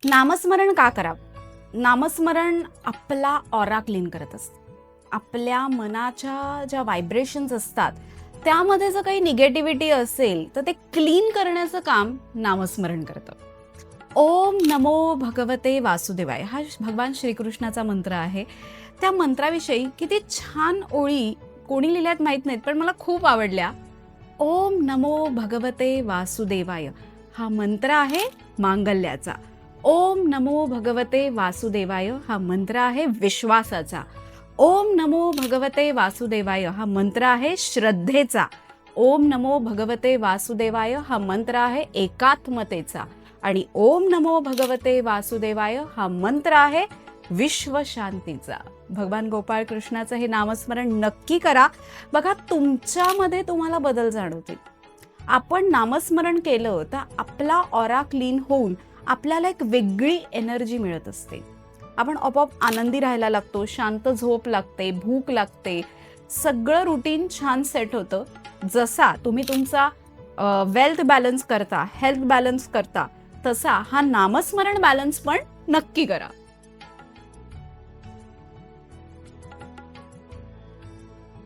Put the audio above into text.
नामस्मरण का करावं? नामस्मरण आपला ऑरा क्लीन करत असतं. आपल्या मनाच्या ज्या व्हायब्रेशन्स असतात, त्यामध्ये जर काही निगेटिव्हिटी असेल, तर ते क्लीन करण्याचं काम नामस्मरण करतं. ओम नमो भगवते वासुदेवाय हा भगवान श्रीकृष्णाचा मंत्र आहे. त्या मंत्राविषयी किती छान ओळी कोणी लिहिल्यात माहीत नाहीत, पण मला खूप आवडल्या. ओम नमो भगवते वासुदेवाय हा मंत्र आहे मांगल्याचा. ओम नमो भगवते वासुदेवाय हा मंत्र आहे विश्वासाचा. ओम नमो भगवते वासुदेवाय हा मंत्र आहे श्रद्धेचा. ओम नमो भगवते वासुदेवाय हा मंत्र आहे एकात्मतेचा. आणि ओम नमो भगवते वासुदेवाय हा मंत्र आहे विश्वशांतीचा. भगवान गोपाळ कृष्णाचं हे नामस्मरण नक्की करा. बघा, तुमच्यामध्ये तुम्हाला बदल जाणवतील. आपण नामस्मरण केलं तर आपला ऑरा क्लीन होऊन आपल्याला एक वेगळी एनर्जी मिळत असते. आपण आपोआप आनंदी राहायला लागतो, शांत झोप लागते, भूक लागते, सगळं रुटीन छान सेट होतं. जसा तुम्ही तुमचा वेल्थ बॅलन्स करता, हेल्थ बॅलन्स करता, तसा हा नामस्मरण बॅलन्स पण नक्की करा.